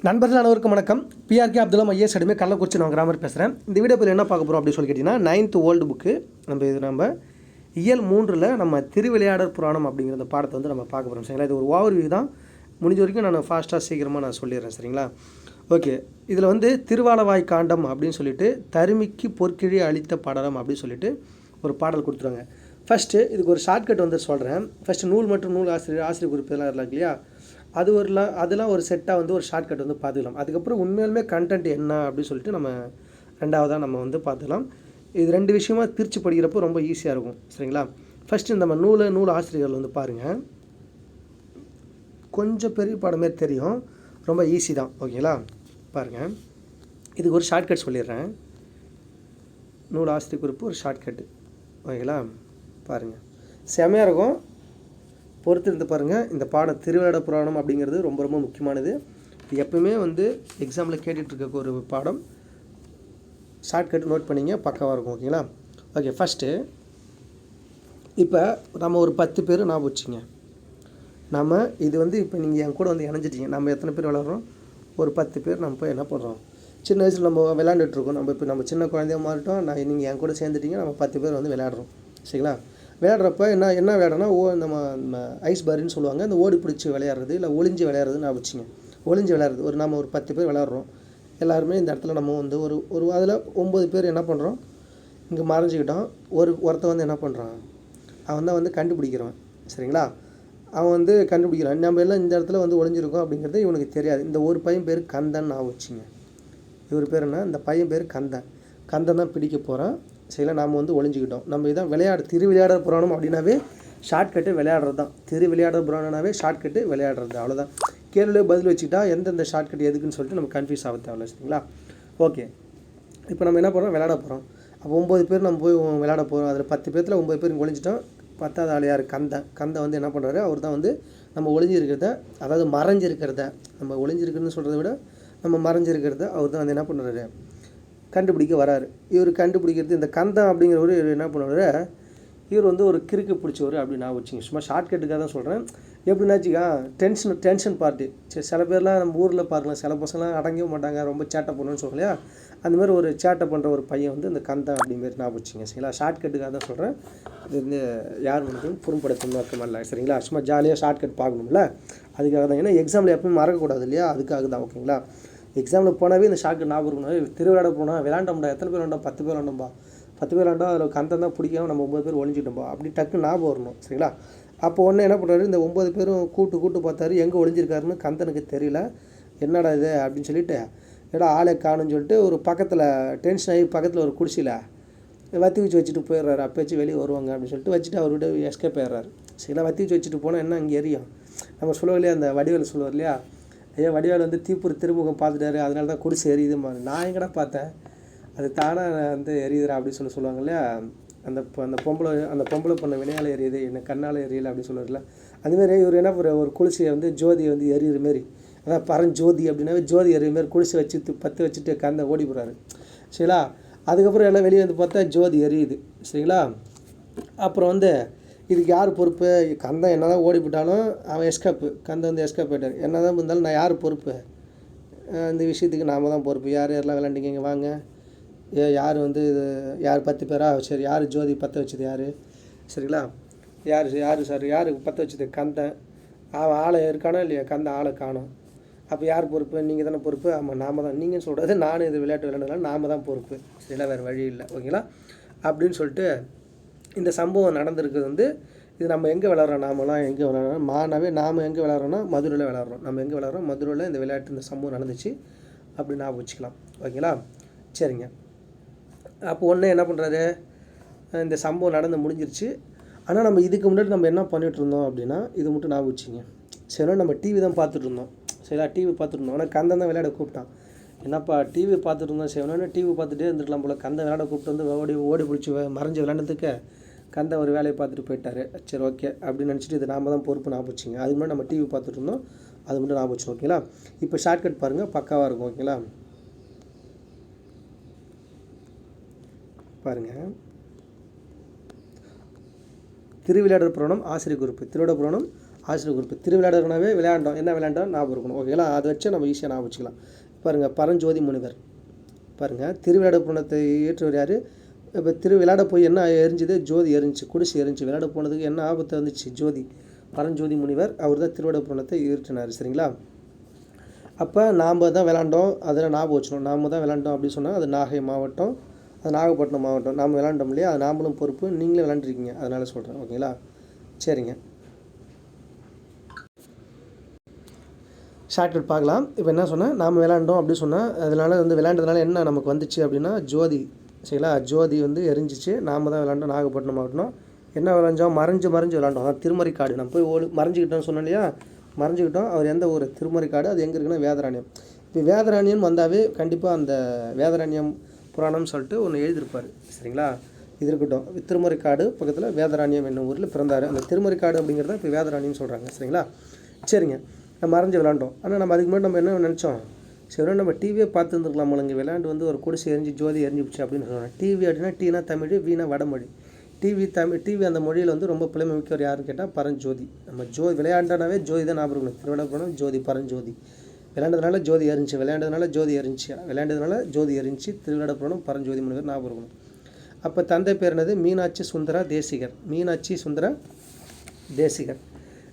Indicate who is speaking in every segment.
Speaker 1: நண்பர்கள் அனைவருக்கும் வணக்கம். பிஆர்கே அப்துல்லாம் ஐஏஎஸ் அடிமை கள்ளக்குறிச்சி நான் கிராமர் பேசுகிறேன். இந்த வீடியோ பேர் என்ன பார்க்க போகிறோம் அப்படின்னு சொல்லி கேட்டிங்கன்னா 9th ஓல்டு புக்கு நம்ம இயல் 3ல் நம்ம திருவிளையாடற் புராணம் அப்படிங்கிற அந்த பாடத்தை வந்து நம்ம பார்க்க போகிறோம். சரிங்களா, இது ஒரு ஓவர்வியூ தான். முடிஞ்ச வரைக்கும் நான் ஃபாஸ்ட்டாக சீக்கிரமாக நான் சொல்லிடுறேன். சரிங்களா, ஓகே. இதில் வந்து திருவாலவாய் காண்டம் அப்படின்னு சொல்லிட்டு தருமிக்கு பொற்கிழி அளித்த படலம் அப்படின்னு சொல்லிட்டு ஒரு பாடல் கொடுத்துருவாங்க. ஃபஸ்ட்டு இதுக்கு ஒரு ஷார்ட்கட் வந்து சொல்கிறேன். ஃபஸ்ட்டு நூல் மற்றும் நூல் ஆசிரியர் குறிப்பு இதெல்லாம் இருக்கலாம் இல்லையா, அதெல்லாம் ஒரு செட்டாக வந்து ஒரு ஷார்ட்கட் வந்து பார்த்துக்கலாம். அதுக்கப்புறம் உண்மையிலுமே கண்டென்ட் என்ன அப்படின்னு சொல்லிட்டு நம்ம ரெண்டாவதாக நம்ம வந்து பார்த்துக்கலாம். இது ரெண்டு விஷயமா பிரித்து படிக்கிறப்போ ரொம்ப ஈஸியாக இருக்கும். சரிங்களா, ஃபஸ்ட்டு நம்ம நூல் ஆசிரியர்கள் வந்து பாருங்கள். கொஞ்சம் பெரிய பாடமே தெரியும், ரொம்ப ஈஸி தான். ஓகேங்களா, பாருங்கள். இதுக்கு ஒரு ஷார்ட்கட் சொல்லிடுறேன். நூல் ஆசிரியர் குறிப்பு ஒரு ஷார்ட்கட்டு. ஓகேங்களா, பாருங்கள், செமையாக இருக்கும், பொறுத்திருந்து பாருங்கள். இந்த பாடம் திருவிளையாட புராணம் அப்படிங்கிறது ரொம்ப ரொம்ப முக்கியமானது. இது எப்பவுமே வந்து எக்ஸாமில் கேட்டுட்ருக்க ஒரு பாடம். ஷார்ட்கட் நோட் பண்ணிங்க, பக்காவாக இருக்கும். ஓகேங்களா, ஓகே. ஃபஸ்ட்டு இப்போ நம்ம ஒரு 10 பேர் ஞாபகம் வச்சுங்க. நம்ம இது வந்து இப்போ நீங்கள் என் கூட வந்து இணைஞ்சிட்டிங்க. நம்ம எத்தனை பேர் விளாட்றோம்? ஒரு 10 பேர் நம்ம போய் என்ன பண்ணுறோம், சின்ன வயசில் நம்ம விளாண்டுட்ருக்கோம். நம்ம சின்ன குழந்தையாக மாறிட்டோம். நீங்கள் என் கூட சேர்ந்துட்டிங்க. நம்ம 10 பேர் வந்து விளையாடுறோம். சரிங்களா, விளையாடுறப்ப என்ன விளையாடுறோன்னா நம்ம ஐஸ் பாரின்னு சொல்லுவாங்க. இந்த ஓடி பிடிச்சி விளையாடுறது, இல்லை ஒளிஞ்சு விளையாடுறதுன்னு நான் வச்சுங்க. ஒளிஞ்சு விளையாடுறது நம்ம ஒரு 10 பேர் விளையாடுறோம். எல்லாருமே இந்த இடத்துல நம்ம வந்து ஒரு அதில் 9 பேர் என்ன பண்ணுறோம், இங்கே மறைஞ்சிக்கிட்டோம். ஒருத்தன் வந்து என்ன பண்ணுறான், அவன் தான் வந்து கண்டுபிடிக்கிறவன். சரிங்களா, அவன் வந்து கண்டுபிடிக்கிறான். நம்ம எல்லாம் இந்த இடத்துல வந்து ஒளிஞ்சிருக்கோம் அப்படிங்கிறது இவனுக்கு தெரியாது. இந்த ஒரு பையன் பேர் கந்தன் நான் வச்சுங்க. இவர் பேர் என்ன, இந்த பையன் பேர் கந்தன் தான் பிடிக்க போகிறான். சரிங்களா, நாம் வந்து ஒளிஞ்சிக்கிட்டோம். நம்ம இதான் திருவிளையாடற் புராணம் அப்படின்னாவே ஷார்ட்கட்டு விளையாடுறது தான். திருவிளையாடற் புராணம்னாவே ஷார்ட்கட்டு விளையாடுறது, அவ்வளோதான். கேள்வியிலே பதில் வச்சுக்கிட்டா எந்தெந்த ஷார்ட்கட் எதுக்குன்னு சொல்லிட்டு நம்ம கன்ஃபியூஸ் ஆக தேவையில்ல. சரிங்களா, ஓகே. இப்போ நம்ம என்ன பண்ணுறோம், விளையாட போகிறோம். அப்போ 9 பேர் நம்ம போய் விளையாட போகிறோம். அதில் 10 பேர்த்தில் 9 பேர் ஒளிஞ்சிட்டோம். 10வது ஆள் யார், கந்தன் வந்து என்ன பண்ணுறாரு, அவர் தான் வந்து நம்ம ஒளிஞ்சிருக்கிறத, அதாவது மறைஞ்சிருக்கிறத, நம்ம ஒளிஞ்சிருக்கிறதுன்னு சொல்கிறத விட நம்ம மறைஞ்சிருக்கிறத அவர் தான் வந்து என்ன பண்ணுறாரு, கண்டுபிடிக்க வராரு. இவர் கண்டுபிடிக்கிறது இந்த கந்தன் அப்படிங்கிறவர் இவர் என்ன பண்ணுவார், இவர் வந்து ஒரு கிறுக்கு பிடிச்சவர் அப்படின்னு நான் வச்சுங்க. சும்மா ஷார்ட்கட்டுக்காக தான் சொல்கிறேன். எப்படின்னாச்சுக்கா, டென்ஷன் பார்ட்டி. சரி, சில பேர்லாம் நம்ம ஊரில் பார்க்கலாம், சில பசங்களாம் அடங்கவே மாட்டாங்க, ரொம்ப சேட்டை பண்ணுன்னு சொல்லலையா, அந்தமாதிரி ஒரு சேட்டை பண்ணுற ஒரு பையன் வந்து இந்த கந்தன் அப்படிமாரி நான் வச்சுங்க. சரிங்களா, ஷார்ட்கட்டுக்காக தான் சொல்கிறேன். இது வந்து யார் வந்து புறம்படுத்தணும் நோக்கமாக இல்லை. சரிங்களா, சும்மா ஜாலியாக ஷார்ட்கட் பார்க்கணும்ல, அதுக்காக தான். ஏன்னா எக்ஸாமில் எப்பவுமே மறக்கக்கூடாது இல்லையா, அதுக்காக தான். ஓகேங்களா, எக்ஸாமில் போனாவே இந்த ஷார்ட்கட் ஞாபகம் இருக்கணும். திருவிழா போனால் விளாண்டோம்டா, எத்தனை பேர் விளாண்டோம், 10 பேர் விளாண்டோம்பா. 10 பேர் விளாண்டோம், அதில் கந்தன் தான் பிடிக்காம நம்ம 9 பேர் ஒளிஞ்சிட்டோம்பா, அப்படி டக்குன்னு ஞாபகம் வரணும். சரிங்களா, அப்போ ஒன்று என்ன பண்ணுறாரு, இந்த 9 பேரும் கூட்டு பார்த்தாரு, எங்கே ஒளிஞ்சிருக்காருன்னு கந்தனுக்கு தெரியல. என்னடா இது அப்படின்னு சொல்லிட்டு, ஏடா ஆளை காணுன்னு சொல்லிட்டு ஒரு பக்கத்தில் டென்ஷன் ஆகி பக்கத்தில் ஒரு குடிசையில் வத்தி வச்சுட்டு போயிடுறாரு. அப்போ வச்சு வெளியே வருவாங்க அப்படின்னு சொல்லிட்டு வச்சுட்டு அவர்கிட்ட எஸ்கேப் ஆயிடுறாரு. சரிங்களா, வத்தி வச்சுட்டு போனால் என்ன அங்கே எரியும். நம்ம சொல்லுவோம் இல்லையா, அந்த வடிவேல் சொல்லுவார் இல்லையா, ஐயா வடிவேல் வந்து தீப்பொறி திருமுகம் பார்த்துட்டாரு, அதனால தான் குடிசை எரியுதுமா. நான் எங்கடா பார்த்தேன், அது தானாக வந்து எரியுதுரா அப்படின்னு சொல்லுவாங்க இல்லையா, அந்த பொம்பளை பண்ண வினையால் எரியுது, என்ன கண்ணால் எரியலை அப்படின்னு சொல்லுவார்ல. அதுமாரி இவர் என்ன ஒரு குளிசையை வந்து ஜோதியை வந்து எரியுற மாரி, அதான் பரஞ்சோதி அப்படின்னாவே ஜோதி எரியுற மாரி குளிசை வச்சு பற்ற வச்சுட்டு கந்த ஓடி போகிறாரு. சரிங்களா, அதுக்கப்புறம் எல்லாம் வெளியே வந்து பார்த்தா ஜோதி எரியுது. சரிங்களா, அப்புறம் வந்து இதுக்கு யார் பொறுப்பு, கந்தன் என்ன தான் ஓடி போட்டாலும் அவன் கந்தன் வந்து எஸ்கேப் ஆகிட்டார். என்ன தான் இருந்தாலும் நான் யார் பொறுப்பு, இந்த விஷயத்துக்கு நாம் தான் பொறுப்பு. யாரெல்லாம் விளாண்டிங்க இங்கே வாங்க, யார் வந்து யார் 10 பேரா, சரி யார் ஜோதி பற்ற வச்சது யார், சரிங்களா, யார் சார் யார் பற்ற வச்சது, கந்தன். அவன் ஆளை இருக்கானோ இல்லையா, கந்தன் ஆளை காணும். அப்போ யார் பொறுப்பு, நீங்கள் தானே பொறுப்பு. ஆமாம், நாம் தான். நீங்கள் சொல்கிறது நானும் இது விளையாட்டு விளையாடுறதுனால நாம் தான் பொறுப்பு. சரிங்களா, வேறு வழி இல்லை. ஓகேங்களா, அப்படின்னு சொல்லிட்டு இந்த சம்பவம் நடந்திருக்குது வந்து, இது நம்ம எங்கே விளாட்றோம், நாமெல்லாம் எங்கே விளாட்றோம், நாம் எங்கே விளாட்றோன்னா மதுரையில் விளாட்றோம். நம்ம எங்கே விளாட்றோம், மதுரையில் இந்த விளையாட்டு இந்த சம்பவம் நடந்துச்சு அப்படின்னு ஞாபகம் வச்சுக்கலாம். ஓகேங்களா, சரிங்க. அப்போ ஒன்று என்ன பண்ணுறாரு, இந்த சம்பவம் நடந்து முடிஞ்சிருச்சு. ஆனால் நம்ம இதுக்கு முன்னாடி நம்ம என்ன பண்ணிகிட்டு இருந்தோம் அப்படின்னா, இது மட்டும் ஞாபகம் வச்சுங்க. சரி, நம்ம டிவி தான் பார்த்துட்டு இருந்தோம். சரிங்களா, டிவி பார்த்துட்டு இருந்தோம். ஆனால் கந்தன் தான் விளையாட கூப்பிட்டான். என்னப்பா டிவி பார்த்துட்டு இருந்தோம், சரி டிவி பார்த்துட்டே இருந்துக்கலாம் போல், கந்தை விளையாட கூப்பிட்டு வந்து ஓடி பிடிச்சி மறைஞ்சு விளையாண்டதுக்கு கந்தை ஒரு வேலையை பார்த்துட்டு போயிட்டார். சரி, ஓகே அப்படின்னு நினச்சிட்டு இது நாம் தான் பொறுப்பு ஞாபகம் வச்சுங்க. அது மாதிரி நம்ம டிவி பார்த்துட்டு இருந்தோம், அது மட்டும் ஞாபகம் வச்சோம். ஓகேங்களா, இப்போ ஷார்ட்கட் பாருங்கள், பக்காவாக இருக்கும். ஓகேங்களா, பாருங்கள். திருவிளையாடற் புராணம் ஆசிரியர் குறிப்பு, திருவிளையாடற் புராணம் ஆசிரியர் குறிப்பு. திருவிளையாடல்னாவே விளையாண்டோம், என்ன விளையாண்டோம் ஞாபகம் இருக்கணும். ஓகேங்களா, அதை வச்சு நம்ம ஈஸியாக ஞாபகம் வச்சுக்கலாம். பாருங்கள், பரஞ்சோதி முனிவர். பாருங்கள், திருவிளையாட புராணத்தை இயற்றுவர் யார்? இப்போ விளையாட போய் என்ன எரிஞ்சுது? ஜோதி எரிஞ்சு, குடிசை எரிஞ்சு. விளையாட போனதுக்கு என்ன ஆபத்து வந்துச்சு? ஜோதி. பரஞ்சோதி முனிவர் அவர் தான் திருவிளையாட புராணத்தை இயற்றினார். சரிங்களா? அப்போ நாம் தான் விளாண்டோம், அதில் ஞாபகம் வச்சுக்கணும். நாம் தான் விளாண்டோம் அப்படின்னு சொன்னால் அது நாகை மாவட்டம், அது நாகப்பட்டினம் மாவட்டம். நாம் விளாண்டோம் இல்லையா, அது நாமளும் பொறுப்பு, நீங்களே விளாண்டுருக்கீங்க, அதனால் சொல்கிறேன். ஓகேங்களா? சரிங்க, ஷார்ட்கட் பார்க்கலாம். இப்போ என்ன சொன்னால், நாம் விளாண்டோம் அப்படின்னு சொன்னால் அதனால் விளையாண்டதுனால என்ன நமக்கு வந்துச்சு அப்படின்னா ஜோதி. சரிங்களா? ஜோதி எரிஞ்சிச்சு. நாம் தான் விளாண்டோம், நாகப்பட்டினம் மாவட்டம். என்ன விளைஞ்சோம்? மறைஞ்சு விளாண்டோம். அதான் திருமறைக்காடு. நம்ம போய் மறைஞ்சிக்கிட்டோம்னு சொன்னோம் இல்லையா, மறைஞ்சிக்கிட்டோம். அவர் எந்த ஊர்? திருமறைக்காடு. அது எங்கே இருக்குன்னா வேதராணியம். இப்போ வேதராணியம் வந்தாவே கண்டிப்பாக அந்த வேதராணியம் புராணம்னு சொல்லிட்டு ஒன்று எழுதியிருப்பார். சரிங்களா? இது இருக்கட்டும். திருமறைக்காடு பக்கத்தில் வேதராணியம் என்னும் ஊரில் பிறந்தார். அந்த திருமறைக்காடு அப்படிங்கிறத இப்போ வேதராணியம்னு சொல்கிறாங்க. சரிங்களா? சரிங்க, நம்ம மறைஞ்சு விளாண்டோம். ஆனால் நம்ம அதுக்கு முன்னாடி நம்ம என்ன நினச்சோம்? சரி, நம்ம டிவியே பார்த்துருந்துருக்கலாம். இங்கே விளையாண்டு ஒரு குடிசை எரிஞ்சு ஜோதி எரிஞ்சிச்சு அப்படின்னு சொல்லுவாங்க. டிவி அப்படின்னா டீனா தமிழ், வீணா வடமொழி. டிவி அந்த மொழியில் ரொம்ப புலமை மிக்கவர் யாருன்னு கேட்டால் பரஞ்சோதி. நம்ம விளையாண்டனாவே ஜோதி தான் ஞாபகம் இருக்கணும். திருவிழா போனால் ஜோதி, பரஞ்சோதி. விளையாண்டதுனால ஜோதி எரிஞ்சு திருவிழா போனோம் பரஞ்சோதி முனிவர் ஞாபகம் இருக்கணும். அப்போ தந்தை பேர் என்னது? மீனாட்சி சுந்தரா தேசிகர்.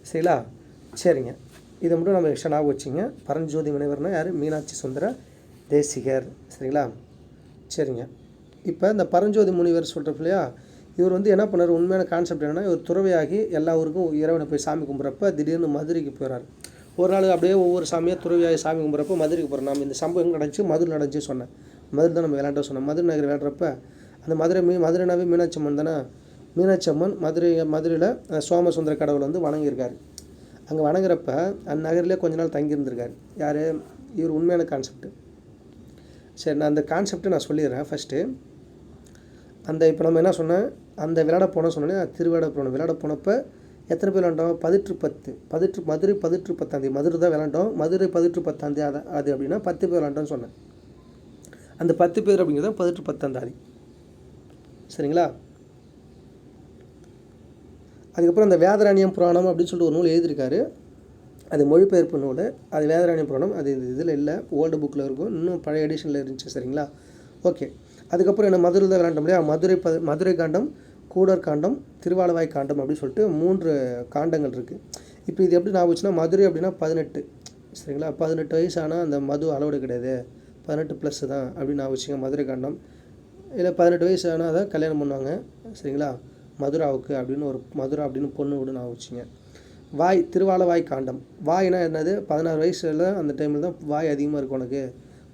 Speaker 1: சரிங்களா? சரிங்க, இதை மட்டும் நம்ம எக்ஸ்ட்ரா ஞாபகம் வச்சுங்க. பரஞ்சோதி முனிவர்னா யார்? மீனாட்சி சுந்தர தேசிகர். சரிங்களா? சரிங்க, இப்போ இந்த பரஞ்சோதி முனிவர் சொல்கிறப்ப இல்லையா, இவர் என்ன பண்ணார்? உண்மையான கான்செப்ட் என்னென்னா, இவர் துறவியாகி எல்லா ஊருக்கும் இறைவனை போய் சாமி கும்பிட்றப்ப திடீர்னு மதுரைக்கு போயிறார். ஒரு நாள் அப்படியே ஒவ்வொரு சாமியாக துறவியாகி சாமி கும்பிட்றப்ப மதுரைக்கு போகிறோம். நம்ம இந்த சம்பவம் நடந்துச்சு, மதுரை நடந்துச்சு சொன்னேன். மதுரை தான் நம்ம விளையாண்ட சொன்னோம். மதுரை நகர் விளையாடுறப்ப அந்த மதுரைனாவே மீனாட்சி அம்மன் தானே. மீனாட்சி அம்மன் மதுரையில் சோமசுந்தர கடவுளை வணங்கியிருக்காரு. அங்கே வணங்குறப்ப அந்த நகரிலே கொஞ்ச நாள் தங்கியிருந்திருக்காரு. யார்? இவர் உண்மையான கான்செப்ட்டு. சரி, நான் அந்த கான்செப்டை நான் சொல்லிடுறேன் ஃபஸ்ட்டு. இப்போ நம்ம என்ன சொன்னேன்? அந்த விளையாட போனோம் சொன்னோன்னே, விளையாட போனப்போ எத்தனை பேர் விளாண்டோம்? 10 மதுரை 10 மதுரை தான் விளாண்டோம். மதுரை 10 அது அப்படின்னா 10 பேர் விளாண்டோன்னு சொன்னேன். அந்த 10 பேர் அப்படிங்கிறது 10 சரிங்களா? அதுக்கப்புறம் அந்த வேதராணியம் புராணம் அப்படின்னு சொல்லிட்டு ஒரு நூல் எழுதியிருக்காரு. அது மொழிபெயர்ப்பு நூல். அது வேதராணியம் புராணம். அது இதில் இல்லை, ஓல்டு புக்கில் இருக்கும். இன்னும் பழைய எடிஷனில் இருந்துச்சு. சரிங்களா? ஓகே. அதுக்கப்புறம் என்ன மதுரை தான் விளாண்டோம் இல்லையா? மதுரை காண்டம், கூடர் காண்டம், திருவாலவாய் காண்டம் அப்படின்னு சொல்லிட்டு 3 காண்டங்கள் இருக்குது. இப்போ இது எப்படி நான் வச்சுன்னா, மதுரை அப்படின்னா 18. சரிங்களா? 18 வயசு ஆனால் அந்த மது அலோடு கிடையாது, 18+ தான் அப்படின்னு நான் வச்சுங்க. மதுரை காண்டம். இல்லை 18 வயசு ஆனால் தான் கல்யாணம் பண்ணுவாங்க. சரிங்களா? மதுராவுக்கு அப்படின்னு பொண்ணு விட நான் வச்சுங்க. திருவாலவாய் காண்டம். வாய்னா என்னது? 16 வயசில் அந்த டைமில் தான் வாய் அதிகமாக இருக்கும் உனக்கு.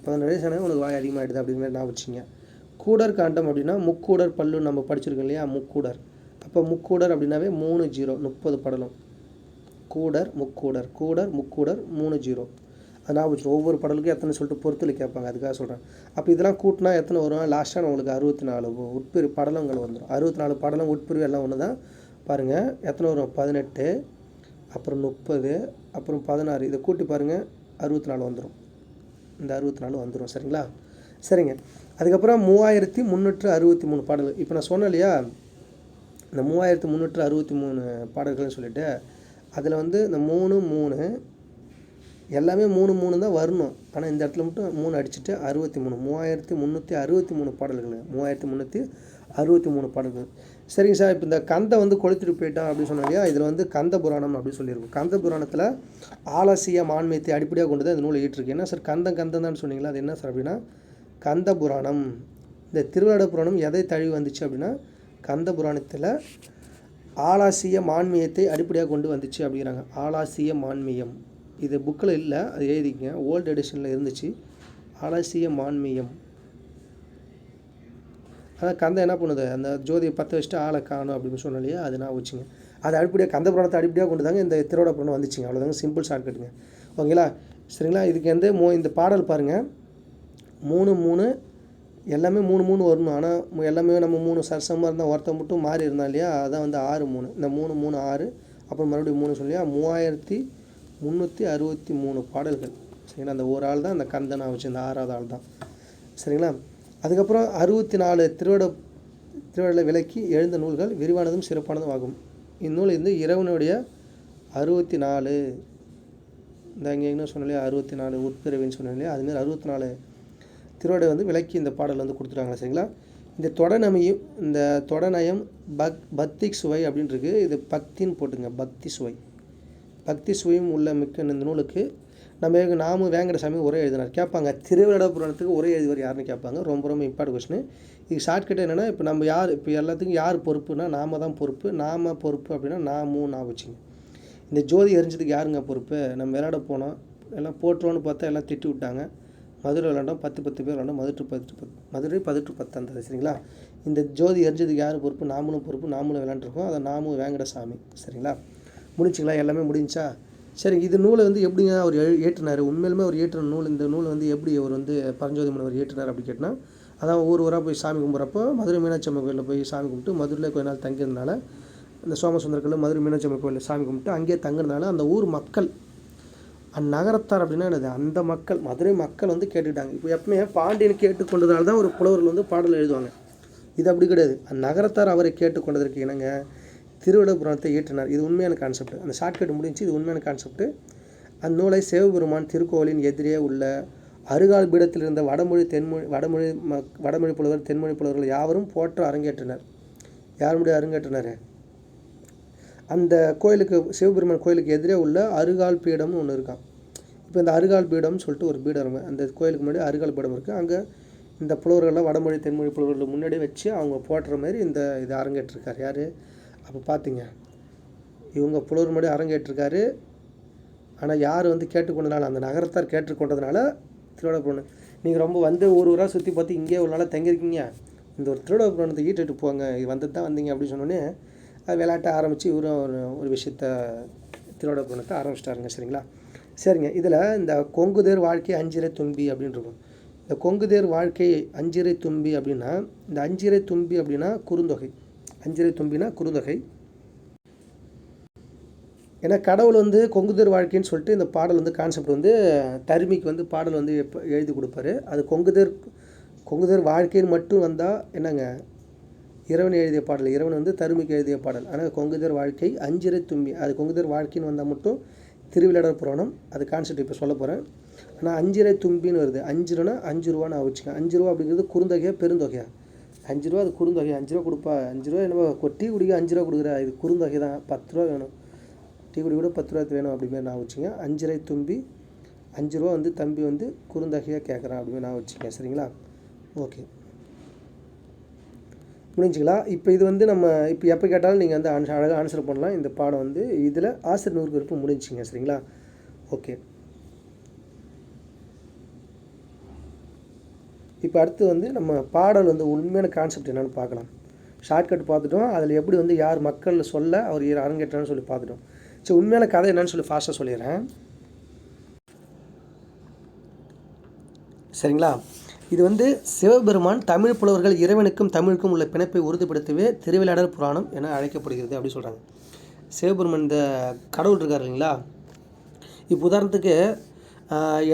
Speaker 1: 16 வயசு ஆனால் உனக்கு வாய் அதிகமாகிடுது அப்படின்னு நான் வச்சுங்க. கூடர் காண்டம் அப்படின்னா முக்கூடர் பல்லு நம்ம படிச்சிருக்கோம் இல்லையா, முக்கூடர். அப்போ முக்கூடர் அப்படின்னாவே 30 30 படலும். கூடர் முக்கூடர் 30. அது நான் வச்சுருவோம். ஒவ்வொரு படலுக்கும் எத்தனை சொல்லிட்டு பொறுத்துல கேட்பாங்க, அதுக்காக சொல்கிறேன். அப்போ இதெல்லாம் கூட்டினா எத்தனை வரும்? லாஸ்ட்டாக உங்களுக்கு 64 உட்பிரிவு படலங்கள் வந்துடும். 64 படலம் உட்பிரிவு எல்லாம் ஒன்று தான். பாருங்கள் எத்தனை வரும்? 18, அப்புறம் 30, அப்புறம் 16. இதை கூட்டி பாருங்கள், 64 வந்துடும். இந்த 64 வந்துடும். சரிங்களா? சரிங்க. அதுக்கப்புறம் 3363 பாடல்கள். இப்போ நான் சொன்னேன் இல்லையா, இந்த 3363 பாடல்கள்னு சொல்லிட்டு அதில் இந்த 3 எல்லாமே 3 தான் வரணும். ஆனால் இந்த இடத்துல மட்டும் 3 அடிச்சுட்டு 63. 3363 பாடல்கள். 3363 பாடல்கள். சரிங்க சார். இப்போ இந்த கந்தை கொளுத்திட்டு போயிட்டான் அப்படின்னு சொன்னோம் இல்லையா, இதில் கந்த புராணம் அப்படின்னு சொல்லியிருக்கும். கந்த புராணத்தில் ஆலசிய மான்மியத்தை அடிப்படையாக கொண்டு தான் இந்த நூலை ஈட்டிருக்கு. என்ன சார் கந்தம் தான் சொன்னீங்களா? அது என்ன சார் அப்படின்னா கந்த புராணம். இந்த திருவிளையாட புராணம் எதை தழுவி வந்துச்சு அப்படின்னா கந்த புராணத்தில் ஆலாசிய மான்மியத்தை அடிப்படையாக கொண்டு வந்துச்சு அப்படிங்கிறாங்க. ஆலாசிய மான்மியம் இது புக்கில் இல்லை, அது எழுதிக்கங்க. ஓல்டு எடிஷனில் இருந்துச்சு. ஆலாசிய மான்மியம். அதான் கந்தை என்ன பண்ணுது? அந்த ஜோதியை 10 வச்சுட்டு ஆளை காணும் அப்படின்னு சொன்னோம் இல்லையா, அது நான் வச்சுங்க. அது அடிப்படையாக கந்த புராணத்தை அடிப்படையாக கொண்டு தாங்க இந்த திருவிழா புராணம் வந்துச்சுங்க. அவ்வளோதாங்க, சிம்பிள் ஷார்ட் கட்டுங்க. ஓகேங்களா? சரிங்களா? இதுக்கு இந்த பாடல் பாருங்கள், 3 எல்லாமே 3 வரணும். ஆனால் எல்லாமே நம்ம 3 சரசமாக இருந்தால் ஒருத்தர் மட்டும் மாறி இருந்தால் இல்லையா, அதான் 6 3. இந்த 3 6, அப்புறம் மறுபடியும் 3 சொல்லியா 3363 பாடல்கள். சரிங்களா? அந்த ஒரு ஆள் தான் அந்த கந்தனை வச்சு, இந்த 6வது ஆள் தான். சரிங்களா? அதுக்கப்புறம் 64 திருவிழா விலக்கி எழுந்த நூல்கள் விரிவானதும் சிறப்பானதும் ஆகும். இந்நூல் இறைவனுடைய 64 இந்த இங்கே என்ன சொன்னாலே 64 உட்பிறவின்னு சொன்னாலே அதுமாரி 64 திருவிடை வந்து விளக்கி இந்த பாடல் வந்து கொடுத்துருக்காங்க. சரிங்களா? இந்த தொடநமையும் இந்த தொடநயம் பக்திக் சுவை அப்படின்னு இருக்குது. இது பக்தின்னு போட்டுங்க, பக்தி சுவை. பக்தி சுவையும் உள்ள மிக்க இந்த நூலுக்கு நாமும் வேங்கடசாமி உரை எழுதினார். கேட்பாங்க திருவிளையாடல் புராணத்துக்கு உரை எழுதிவர் யாருன்னு கேட்பாங்க. ரொம்ப ரொம்ப இம்பார்ட்டன்ட் கொஸ்டின். இது ஷார்ட்கட் என்னென்னா, இப்போ நம்ம யார் இப்போ எல்லாத்துக்கும் யார் பொறுப்புனா நாம தான் பொறுப்பு. நாம பொறுப்பு அப்படின்னா நான் வச்சுங்க. இந்த ஜோதி எரிஞ்சதுக்கு யாருங்க பொறுப்பு? நம்ம விளையாட போனோம், எல்லாம் போட்டுருவோன்னு பார்த்தா எல்லாம் திட்டி விட்டாங்க. மதுரை விளாண்டோம், 10 பேர் விளாண்டோம், மதுரை 10 அந்த சரிங்களா? இந்த ஜோதி எரிஞ்சதுக்கு யார் பொறுப்பு? நாமளும் பொறுப்பு. நாமளும் விளாண்டுருக்கோம். அதை நாமும் வேங்கடசாமி. சரிங்களா? முடிஞ்சிங்களா? எல்லாமே முடிஞ்சா? சரி. இது நூலை வந்து எப்படிங்க அவர் ஏற்றினார்? உண்மையிலுமே அவர் ஏற்றின நூல். இந்த நூல் வந்து எப்படி அவர் வந்து பரஞ்சோதி முனிவர் ஏற்றினார் அப்படி கேட்டால், அதான் ஊராக போய் சாமி கும்பிட்றப்போ மதுரை மீனாட்சி அம்மன் கோயிலில் போய் சாமி கும்பிட்டு, மதுரையில் கொஞ்ச நாள் தங்கிறதுனால, இந்த சோமசுந்தரக்கல்ல மதுரை மீனாட்சி அம்மன் கோயிலில் சாமி கும்பிட்டு அங்கேயே தங்குறதுனால அந்த ஊர் மக்கள், அந்நகரத்தார் அப்படின்னா என்னது, அந்த மக்கள், மதுரை மக்கள் வந்து கேட்டுக்கிட்டாங்க. இப்போ எப்பவுமே பாண்டியன் கேட்டுக்கொண்டதுனால தான் ஒரு புலவர்கள் வந்து பாடல் எழுதுவாங்க. இது அப்படி கிடையாது. அந்நகரத்தார் அவரை கேட்டுக்கொண்டதற்கு இணங்க திருவிளையாடல் புராணத்தை இயற்றினார். இது உண்மையான கான்செப்ட். அந்த ஷார்ட்கட் முடிஞ்சு. இது உண்மையான கான்செப்ட். அந்நூலை சிவபெருமான் திருக்கோவிலின் எதிரே உள்ள அருகால் பீடத்தில் இருந்த வடமொழி புலவர், தென்மொழி புலவர்கள் யாவரும் போற்ற அரங்கேற்றினர். யார் முடிய அரங்கேற்றினார்? அந்த கோயிலுக்கு, சிவபெருமான் கோயிலுக்கு எதிரே உள்ள அருகால் பீடம்னு ஒன்று இருக்கான். இப்போ இந்த அருகால் பீடம்னு சொல்லிட்டு ஒரு பீடம், அந்த கோயிலுக்கு முன்னாடி அருகால் பீடம் இருக்குது. அங்கே இந்த புலவர்கள்லாம் வடமொழி தென்மொழி புலவர்கள் முன்னாடி வச்சு அவங்க போட்டுற மாதிரி இது அரங்கேற்றிருக்கார். யார்? அப்போ பார்த்தீங்க, இவங்க புலவர் முன்னாடி அரங்கேற்றிருக்காரு. ஆனால் யார் வந்து கேட்டுக்கொண்டதுனால, அந்த நகரத்தார் கேட்டுக்கொண்டதுனால திருவிளையாடல் புராணம். நீங்கள் ரொம்ப வந்து ஊராக சுற்றி பார்த்து இங்கே ஒரு நாளாக தங்கியிருக்கீங்க, இந்த ஒரு திருவிளையாடல் புராணத்தை ஈட்டுட்டு போங்க, இது வந்து தான் வந்தீங்க அப்படின்னு சொன்னோன்னே அது விளையாட்டை ஆரம்பித்து இவரும் ஒரு விஷயத்த திருவிளையாடல் புராணத்தை ஆரம்பிச்சிட்டாருங்க. சரிங்களா? சரிங்க. இதில் இந்த கொங்குதேர் வாழ்க்கை அஞ்சிரை தும்பி அப்படின்னு இருக்கும். இந்த கொங்குதேர் வாழ்க்கை அஞ்சிரை தும்பி அப்படின்னா, இந்த அஞ்சிரை தும்பி அப்படின்னா குறுந்தொகை. அஞ்சிரை தும்பினா குறுந்தொகை. ஏன்னா கடவுள் வந்து கொங்குதேர் வாழ்க்கைன்னு சொல்லிட்டு இந்த பாடல் வந்து கான்செப்ட் வந்து தருமிக்கு வந்து பாடல் வந்து எப்போ எழுதி கொடுப்பாரு. அது கொங்குதேர் வாழ்க்கைன்னு மட்டும் வந்தால் என்னங்க, இறைவன் எழுதிய பாடல். இறைவன் வந்து தருமிக்கு எழுதிய பாடல். ஆனால் கொங்குதேர் வாழ்க்கை அஞ்சிரை தும்பி, அது கொங்குதேர் வாழ்க்கைன்னு வந்தால் மட்டும் திருவிளையாடல் புராணம். அது கான்செப்ட் இப்போ சொல்ல போகிறேன். ஆனால் அஞ்சிரை தும்பின்னு வருது. 5 ரூபான்னு வச்சுக்க. 5 ரூபா அப்படிங்கிறது குறுந்தொகையா பெருந்தொகையா? 5 ரூபா அது குறுந்தொகை. 5 ரூபா கொடுப்பா. 5 ரூபா என்னவோ டீ குடிக்க 5 ரூபா கொடுக்குறா, இது குறுந்தொகை தான். 10 ரூபா வேணும், டீ குடி கூட 10 ரூபா வேணும் அப்படிமாரி நான் வச்சுங்க. அஞ்சிரை தும்பி, 5 ரூபா வந்து தம்பி வந்து குறுந்தொகையாக கேட்குறான் அப்படிமாரி நான் வச்சுக்கேன். சரிங்களா? ஓகே, முடிஞ்சுங்களா? இப்போ இது வந்து நம்ம இப்போ எப்போ கேட்டாலும் நீங்கள் வந்து அழகாக ஆன்சர் பண்ணலாம். இந்த பாடம் வந்து இதில் ஆசிரியர் நூறு விருப்பம் முடிஞ்சுங்க. சரிங்களா? ஓகே. இப்போ அடுத்து வந்து நம்ம பாடல் வந்து உண்மையான கான்செப்ட் என்னென்னு பார்க்கலாம். ஷார்ட்கட் பார்த்துட்டோம். அதில் எப்படி வந்து யார் மக்கள் சொல்ல அவர் அரங்கேற்றான்னு சொல்லி பார்த்துட்டோம். சரி, உண்மையான கதை என்னன்னு சொல்லி ஃபாஸ்ட்டாக சொல்லிடுறேன். சரிங்களா? இது வந்து சிவபெருமான் தமிழ் புலவர்கள் இறைவனுக்கும் தமிழுக்கும் உள்ள பிணைப்பை உறுதிப்படுத்தவே திருவிளையாடல் புராணம் என அழைக்கப்படுகிறது அப்படி சொல்கிறாங்க. சிவபெருமான் இந்த கடவுள் இருக்கார் இல்லைங்களா? இப்போ உதாரணத்துக்கு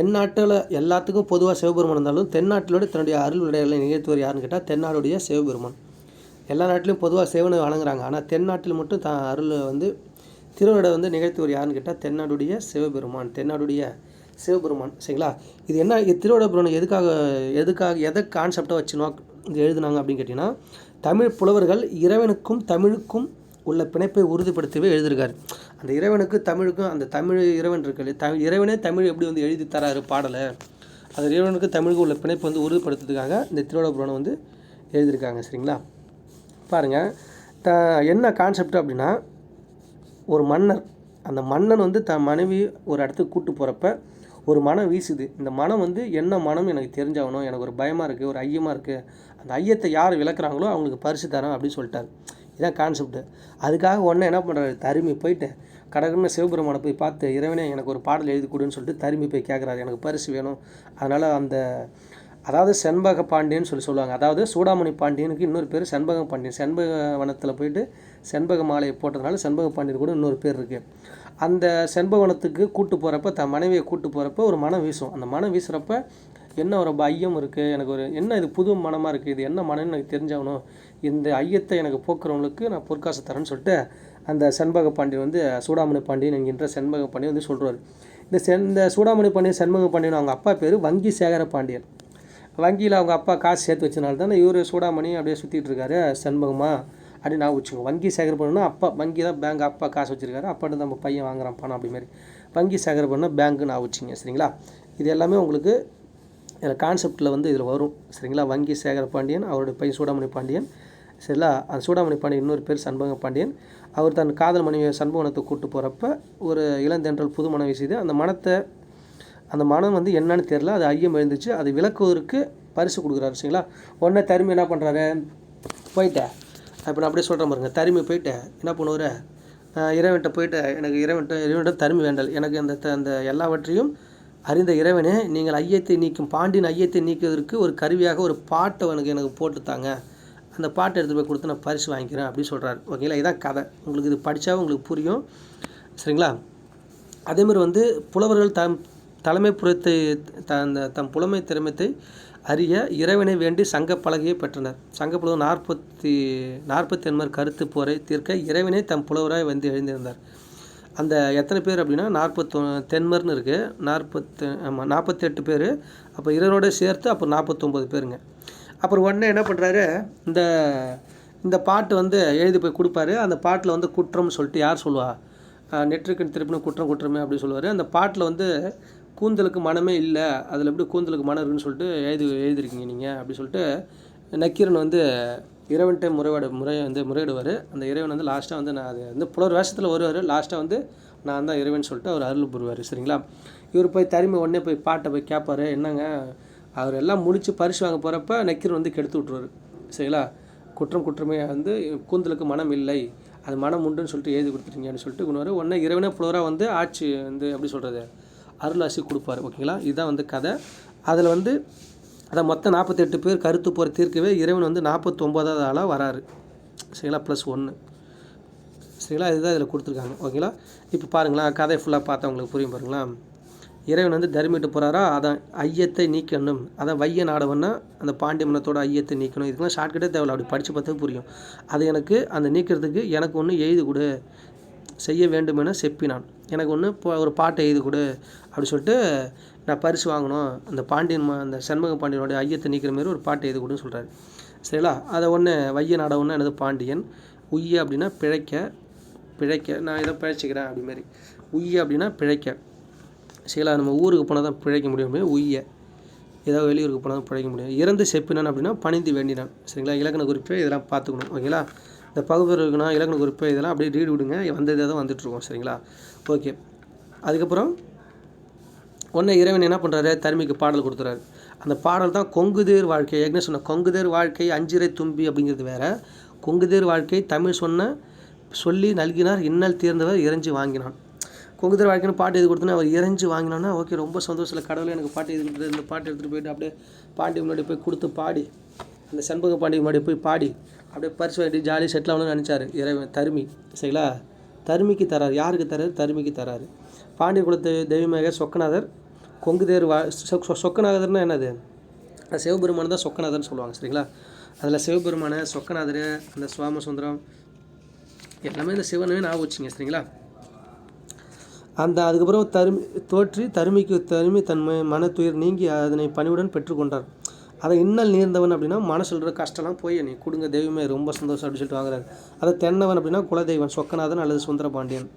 Speaker 1: எந்நாட்டில் எல்லாத்துக்கும் பொதுவாக சிவபெருமான் இருந்தாலும் தென்னாட்டிலோடு தன்னுடைய அருள் விளையாடலை நிகழ்த்துவர் யாருன்னு கேட்டால் தென்னாடுடைய சிவபெருமான். எல்லா நாட்டிலையும் பொதுவாக சிவனை வணங்குறாங்க. ஆனால் தென்னாட்டில் மட்டும் அருள் வந்து திருவிளையாடல் வந்து நிகழ்த்துவர் யாருன்னு கேட்டால் தென்னாடுடைய சிவபெருமான். சரிங்களா? இது என்ன, திருவிளையாடல் புராணம் எதை கான்செப்டாக வச்சு இது எழுதுனாங்க அப்படின்னு கேட்டிங்கன்னா, தமிழ் புலவர்கள் இறைவனுக்கும் தமிழுக்கும் உள்ள பிணைப்பை உறுதிப்படுத்தவே எழுதியிருக்காரு. அந்த இறைவனுக்கு தமிழுக்கும், அந்த தமிழ் இறைவன் இருக்கு, இறைவனே தமிழ் எப்படி வந்து எழுதி தராரு பாடலை, அந்த இறைவனுக்கு தமிழுக்கு உள்ள பிணைப்பு வந்து உறுதிப்படுத்துறதுக்காக இந்த திருவிளையாடல் புராணம் வந்து எழுதியிருக்காங்க. சரிங்களா? பாருங்கள், என்ன கான்செப்ட் அப்படின்னா, ஒரு மன்னர், அந்த மன்னன் வந்து தன் மனைவி ஒரு இடத்துக்கு கூப்பிட்டு போகிறப்ப ஒரு மனம் வீசுது. இந்த மனம் வந்து என்ன மனம் எனக்கு தெரிஞ்சாகணும், எனக்கு ஒரு பயமாக இருக்குது, ஒரு ஐயமாக இருக்குது, அந்த ஐயத்தை யார் விளக்குறாங்களோ அவங்களுக்கு பரிசு தரேன் அப்படின்னு சொல்லிட்டார். இதுதான் கான்செப்ட்டு. அதுக்காக உடனே என்ன பண்ணுறாரு, தருமி போயிட்டு கடற்கரை சிவபெருமானை போய் பார்த்து, இறைவனே எனக்கு ஒரு பாடல் எழுதி கொடுன்னு சொல்லிட்டு தருமி போய் கேட்குறாரு, எனக்கு பரிசு வேணும். அதனால் அதாவது செண்பக பாண்டியன்னு சொல்லுவாங்க. அதாவது சூடாமணி பாண்டியனுக்கு இன்னொரு பேர் செண்பக பாண்டியன். செண்பக வனத்தில் போயிட்டு செண்பக மாலையை போட்டதுனால செண்பக பாண்டியன் கூட இன்னொரு பேர் இருக்குது. அந்த செண்பகவனத்துக்கு கூட்டு போகிறப்ப, தன் மனைவியை கூட்டு போகிறப்ப ஒரு மனம் வீசும். அந்த மனம் வீசுகிறப்ப என்ன ஒரு ஐயம் இருக்குது, எனக்கு ஒரு என்ன இது புது மனமாக இருக்குது, இது என்ன மனம்னு எனக்கு தெரிஞ்சாகணும், இந்த ஐயத்தை எனக்கு போக்குறவங்களுக்கு நான் பொற்காசு தரேன்னு சொல்லிட்டு அந்த செண்பக பாண்டியன் வந்து சூடாமணி பாண்டியன் என்கின்ற செண்பக பாண்டியன் வந்து சொல்கிறார். இந்த சூடாமணி பாண்டியன் செண்பக பாண்டியன் அவங்க அப்பா பேர் வங்கி சேகர பாண்டியன். வங்கியில் அவங்க அப்பா காசு சேர்த்து வச்சனால தானே இவர் சூடாமணி அப்படியே சுற்றிட்டு இருக்காரு செண்பகமாக அப்படின்னு நான் வச்சுக்கோங்க. வங்கி சேகர பண்ணணும்னா அப்பா வங்கி தான் பேங்க், அப்பா காசு வச்சுருக்காரு, அப்பாட்டு நம்ம பையன் வாங்குறான் பணம் அப்படி மாதிரி. வங்கி சேகர பண்ணால் பேங்க்கு நான் வச்சுங்க. சரிங்களா? இது எல்லாமே உங்களுக்கு கான்செப்டில் வந்து இதில் வரும். சரிங்களா? வங்கி சேகர பாண்டியன், அவருடைய பையன் சூடாமணி பாண்டியன். சரிங்களா? அந்த சூடாமணி பாண்டியன் இன்னொரு பேர் சண்பக பாண்டியன். அவர் தன் காதல் மனைவியை சண்பகவனத்தை கூப்பிட்டு போகிறப்ப ஒரு இளந்தென்றல் புது மனம் வீசுது. அந்த மனம் வந்து என்னன்னு தெரில, அது ஐயம் எழுந்துச்சு. அதை விளக்குவதற்கு பரிசு கொடுக்குறாரு. சரிங்களா? உடனே தருமி என்ன பண்ணுறாரு, போயிட்டேன் இப்போ நான் அப்படியே சொல்கிறேன் பாருங்க. தருமி போயிட்டு என்ன பண்ணுவார், இறைவன்கிட்ட போயிட்டு எனக்கு இறைவன்கிட்ட தருமி வேண்டல், எனக்கு அந்த எல்லாவற்றையும் அறிந்த இறைவனே, நீங்கள் ஐயத்தை நீக்கும் பாண்டியன் ஐயத்தை நீக்குவதற்கு ஒரு கருவியாக ஒரு பாட்டை எனக்கு போட்டுத்தாங்க, அந்த பாட்டை எடுத்துகிட்டு போய் கொடுத்து நான் பரிசு வாங்கிக்கிறேன் அப்படின்னு சொல்கிறாரு. ஓகேங்களா? இதான் கதை. உங்களுக்கு இது படித்தா உங்களுக்கு புரியும். சரிங்களா? அதேமாதிரி வந்து புலவர்கள் தலைமை புறத்தை தம் புலமை திறமைத்தை அறிய இறைவனை வேண்டி சங்க பலகையை பெற்றனர். சங்க புலவர் 40 கருத்து போரை தீர்க்க இறைவனை தம் புலவராய் வந்து எழுந்திருந்தார். அந்த எத்தனை பேர் அப்படின்னா 40 இருக்குது, 48 பேர். அப்போ இறைவனோட சேர்த்து அப்போ 49 பேருங்க. அப்புறம் உடனே என்ன பண்ணுறாரு, இந்த பாட்டு வந்து எழுதி போய் கொடுப்பாரு. அந்த பாட்டில் வந்து குற்றம்னு சொல்லிட்டு யார் சொல்லுவா, நெற்றிக்கண் திருப்பின குற்றமே அப்படி சொல்லுவார். அந்த பாட்டில் வந்து கூந்தலுக்கு மனமே இல்லை, அதில் எப்படி கூந்தலுக்கு மனம் இருக்குன்னு சொல்லிட்டு எழுதிருக்கீங்க நீங்கள் அப்படி சொல்லிட்டு நக்கீரன் வந்து இறைவன்கிட்ட முறையிடுவார். அந்த இறைவன் வந்து லாஸ்ட்டாக வந்து நான் அது வந்து புலர் வேஷத்தில் வருவார். லாஸ்ட்டாக வந்து நான் தான் இறைவன் சொல்லிட்டு அவர் அருள் புரிவார். சரிங்களா? இவர் போய் தருமி உடனே போய் பாட்டை போய் கேட்பார். என்னங்க அவர் எல்லாம் முடித்து பரிசு வாங்க போகிறப்ப நக்கீரன் வந்து கெடுத்து விட்ருவார். சரிங்களா? குற்றமே வந்து கூந்தலுக்கு மனம் இல்லை, அது மனம் உண்டுன்னு சொல்லிட்டு எழுதி கொடுத்துட்டீங்கன்னு சொல்லிட்டு கொண்டு உடனே இறைவனே புலவராக வந்து ஆட்சி வந்து எப்படி சொல்கிறது அருள் ஆசி கொடுப்பார். ஓகேங்களா? இதுதான் வந்து கதை. அதில் வந்து அதை மொத்தம் 48 பேர் கருத்து போகிற தீர்க்கவே இறைவன் வந்து 49வது ஆளாக வராரு. சரிங்களா? +1. சரிங்களா? இதுதான் இதில் கொடுத்துருக்காங்க. ஓகேங்களா? இப்போ பாருங்களேன், கதை ஃபுல்லாக பார்த்தா உங்களுக்கு புரியும். பாருங்களா, இறைவன் வந்து தருமிட்டு போகிறாரா, அதான் ஐயத்தை நீக்கணும், அதான் வைய நாடவன்னா அந்த பாண்டிய மன்னத்தோட ஐயத்தை நீக்கணும். இதுக்கெல்லாம் ஷார்ட்கட்டே தேவையில்ல, அப்படி படித்து பார்த்தா புரியும். அது எனக்கு அந்த நீக்கிறதுக்கு எனக்கு ஒன்று எழுதி கொடு, செய்ய வேண்டும் என செப்பினான், எனக்கு ஒன்று ஒரு பாட்டை எழுதி கொடு அப்படி சொல்லிட்டு நான் பரிசு வாங்கணும், அந்த அந்த செண்பக பாண்டியனோட ஐயத்தை நீக்கிற மாதிரி ஒரு பாட்டை எழுதி கொடுன்னு சொல்கிறாரு. சரிங்களா? அதை ஒன்று வைய நாடகம்னா எனது பாண்டியன், உய்ய அப்படின்னா பிழைக்க நான் இதை பிழைச்சிக்கிறேன் அப்படிமாரி, உய்ய அப்படின்னா பிழைக்க. சரிங்களா? நம்ம ஊருக்கு போனால் தான் பிழைக்க முடியும், உய்ய ஏதாவது வெளியூருக்கு போனால் தான் பிழைக்க முடியும். இறந்து செப்பினான் அப்படின்னா பணிந்து வேண்டினான். சரிங்களா? இலக்கண குறிப்பு இதெல்லாம் பார்த்துக்கணும். ஓகேங்களா? இந்த பகுதியில் இருக்குன்னா இலக்கண குறிப்பு இதெல்லாம் அப்படியே ரீடு விடுங்க, வந்ததே தான் வந்துட்டுருக்கோம். சரிங்களா? ஓகே. அதுக்கப்புறம் உடனே இறைவன் என்ன பண்ணுறாரு, தருமிக்கு பாடல் கொடுத்துறாரு. அந்த பாடல் தான் கொங்குதேர் வாழ்க்கை. ஏற்கனவே சொன்ன கொங்குதேர் வாழ்க்கை அஞ்சிரை தும்பி அப்படிங்கிறது வேறு. கொங்குதேர் வாழ்க்கை தமிழ் சொல்லி நல்கினார், இன்னல் தீர்ந்தவர் இறைஞ்சி வாங்கினான். கொங்குதேர் வாழ்க்கைன்னு பாட்டு எழுதி கொடுத்தோன்னா அவர் இறைஞ்சி வாங்கினான்னா ஓகே, ரொம்ப சந்தோஷத்தில் கடவுளே எனக்கு பாட்டு எழுதி கொடுத்துரு, இந்த பாட்டு எடுத்துகிட்டு போயிட்டு அப்படியே பாண்டி முன்னாடி போய் கொடுத்து பாடி, அந்த செண்பக பாண்டி முன்னாடி போய் பாடி அப்படியே பரிசு வாங்கிட்டு ஜாலியாக செட்டில் ஆகணும்னு நினச்சார் இறைவன் தருமி. சரிங்களா? தருமிக்கு தராரு. யாருக்கு தராரு? தருமிக்கு தராரு. பாண்டிய குலத்து தெய்வமாக சொக்கநாதர் கொங்குதேர் சொக்கநாதர்னா என்னது, சிவபெருமான் தான் சொக்கநாதர்னு சொல்லுவாங்க. சரிங்களா? அதில் சிவபெருமான சொக்கநாதர், அந்த சுவாமசுந்தரம் எல்லாமே இந்த சிவனவே நான் வச்சுங்க. சரிங்களா? அதுக்கப்புறம் தருமிக்கு தன் மனத்துயிர் நீங்கி அதனை பணிவுடன் பெற்றுக்கொண்டார். அதை இன்னல் நீர்ந்தவன் அப்படின்னா மனசில் இருக்கிற கஷ்டம்லாம் போய் நீ கொடுங்க தெய்வமே, ரொம்ப சந்தோஷம் அப்படின்னு சொல்லிட்டு வாங்குறாரு. அதை தென்னவன் அப்படின்னா குலதெய்வன் சொக்கநாதன் அல்லது சுந்தரபாண்டியன்.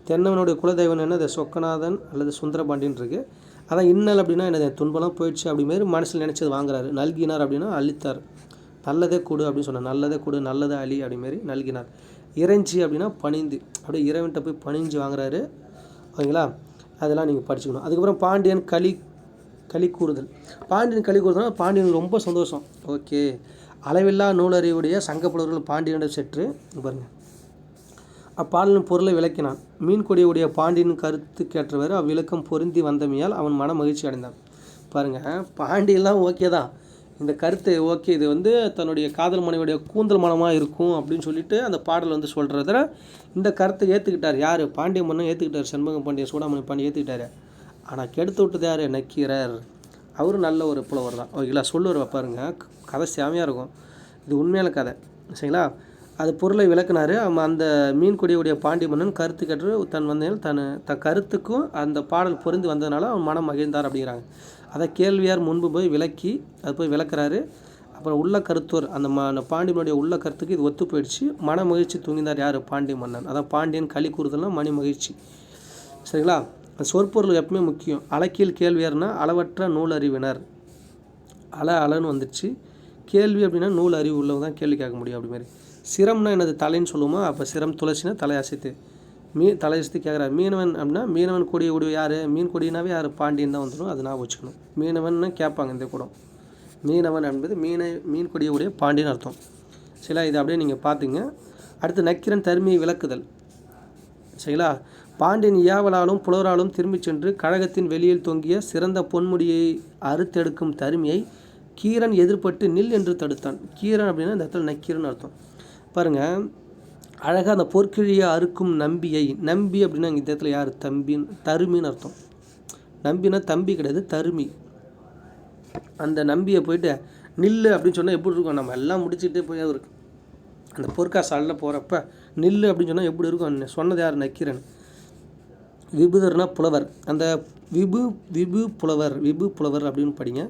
Speaker 1: தென்னவனுடைய குலதெய்வன் என்னது, சொக்கநாதன் அல்லது சுந்தரபாண்டியன் இருக்குது. அதான் இன்னல் அப்படின்னா என்னது, துன்பம்லாம் போயிடுச்சு அப்படிமாரி மனசில் நினச்சது வாங்குறாரு. நல்கினார் அப்படின்னா அழித்தார். நல்லதே கொடு அப்படின்னு சொன்னார். நல்லதே கொடு, நல்லதே அழி அப்படிமாரி நல்கினார். இறைஞ்சி அப்படின்னா பணிந்து, அப்படியே இறைவன்கிட்ட போய் பணிஞ்சு வாங்குறாரு. ஓகேங்களா? அதெல்லாம் நீங்கள் படிச்சுக்கணும். அதுக்கப்புறம் பாண்டியன் களி கூறுதல். பாண்டியன் ரொம்ப சந்தோஷம். ஓகே, அளவில்லா நூலறிவுடைய சங்கப்புலவர்கள் பாண்டியனிடம் சென்று பாருங்கள் அப்பாடலின் பொருளை விளக்கினான். மீன் கொடியுடைய பாண்டியன் கருத்துக்கேற்றவர் அவ்விளக்கம் பொருந்தி வந்தமையால் அவன் மன மகிழ்ச்சி அடைந்தான். பாருங்கள், பாண்டியெல்லாம் ஓகே தான், இந்த கருத்து ஓகே, இது வந்து தன்னுடைய காதல் மனைவியுடைய கூந்தல் மனமாக இருக்கும் அப்படின்னு சொல்லிட்டு அந்த பாடல் வந்து சொல்கிறத இந்த கருத்தை ஏற்றுக்கிட்டார். யார்? பாண்டிய மன்னன் ஏற்றுக்கிட்டார். செண்பக பாண்டியன் சூடாமணி பாண்டியன் ஏற்றுக்கிட்டார். ஆனால் கெடுத்து விட்டது யார்? நக்கீரர். அவரும் நல்ல ஒரு புலவர் தான். ஓகேங்களா? சொல்லுவார் பாருங்க, கதை செமையாக இருக்கும். இது உண்மையான கதை. சரிங்களா? அது பொருளை விளக்குனார். அந்த மீன் கொடியுடைய பாண்டி மன்னன் கருத்து கேட்டு தன் தன் கருத்துக்கும் அந்த பாடல் பொருந்தி வந்ததுனால அவன் மனம் மகிழ்ந்தார் அப்படிங்கிறாங்க. அதை கேள்வியார் முன்பு போய் விளக்கி அது போய் விளக்குறாரு. அப்புறம் உள்ள கருத்தூர் அந்த பாண்டியனுடைய உள்ள கருத்துக்கு இது ஒத்து போயிடுச்சு. மன மகிழ்ச்சி தூங்கினார் யார்? பாண்டிய மன்னன். அதான் பாண்டியன் களி கூறுதல்னா மணி மகிழ்ச்சி. சரிங்களா? சொற்பொருள் எப்பவுமே முக்கியம். அலக்கியல் கேள்வியார்னா அளவற்ற நூல் அறிவினர். அலன்னு வந்துடுச்சு. கேள்வி அப்படின்னா நூல் அறிவு உள்ளவங்க தான் கேள்வி கேட்க முடியும். அப்படி மாதிரி சிரம்னா என்னது? தலைன்னு சொல்லுவோமா? அப்போ சிரம் துளசினா தலையசைத்து தலையசைத்து கேட்குறாரு. மீனவன் அப்படின்னா மீனவன் கொடிய உடைய யார்? மீன் கொடினாவே யார்? பாண்டியன் தான் வந்துடும். அது நான் வச்சுக்கணும். மீனவன்னு கேட்பாங்க இந்த கூடம். மீனவன் என்பது மீன் கொடிய உடைய பாண்டியன் அர்த்தம். சரிங்களா? இது அப்படியே நீங்கள் பார்த்துங்க. அடுத்து நக்கீரன் தருமியை விளக்குதல். சரிங்களா? பாண்டியன் யாவலாலும் புலவராலும் திரும்பிச் சென்று கழகத்தின் வெளியில் தொங்கிய சிறந்த பொன்முடியை அறுத்தெடுக்கும் தருமியை கீரன் எதிர்பட்டு நில் என்று தடுத்தான். கீரன் அப்படின்னா இந்த இடத்துல நக்கீரன் அர்த்தம். பாருங்கள், அழகாக அந்த பொற்கிழியை அறுக்கும் நம்பியை. நம்பி அப்படின்னா இந்த இடத்துல யார்? தருமின்னு அர்த்தம். நம்பினா தம்பி கிடையாது, தருமி. அந்த நம்பியை போயிட்டு நில்லு அப்படின்னு சொன்னால் எப்படி இருக்கும்? நம்ம எல்லாம் முடிச்சுட்டு போய் இருக்கு அந்த பொற்காசு அள்ள போகிறப்ப நில்லு அப்படின்னு சொன்னால் எப்படி இருக்கும்? சொன்னது யார்? நக்கீரன். விபுதர்னா புலவர். அந்த விபு புலவர் அப்படின்னு படிங்க.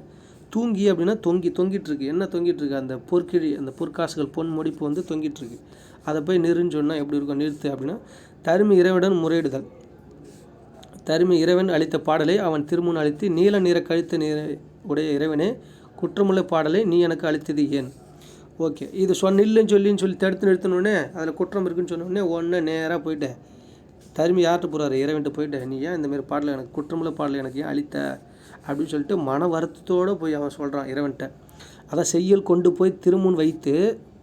Speaker 1: தூங்கி அப்படின்னா தொங்கிட்டுருக்கு. என்ன தொங்கிட்டுருக்கு? அந்த பொற்கிழி, அந்த பொற்காசுகள் பொன் முடிப்பு வந்து தொங்கிட்டுருக்கு. அதை போய் நிறுன்னு சொன்னால் எப்படி இருக்கும்? நிறுத்து அப்படின்னா தருமி இறைவனுடன் முறையிடுதல். தருமி இறைவன் அளித்த பாடலை அவன் திருமுன் அளித்து நீல நீர கழித்த நீர உடைய இறைவனே குற்றமுள்ள பாடலை நீ எனக்கு அளித்தது ஏன்? ஓகே, இது இல்லைன்னு சொல்லி தடுத்து நிறுத்தினோடனே அதில் குற்றம் இருக்குன்னு சொன்னோடனே ஒன்று நேராக போயிட்டு தருமி யார்கிட்ட போகிறாரு? இறைவன்ட்டு போயிட்டு நீ ஏன் இந்தமாரி பாடலை எனக்கு குற்றமுள்ள பாடலை எனக்கு ஏன் அளித்த அப்படின்னு சொல்லிட்டு மன வருத்தத்தோடு போய் அவன் சொல்கிறான் இறைவன்ட்ட. அதை செய்யல் கொண்டு போய் திருமுன் வைத்து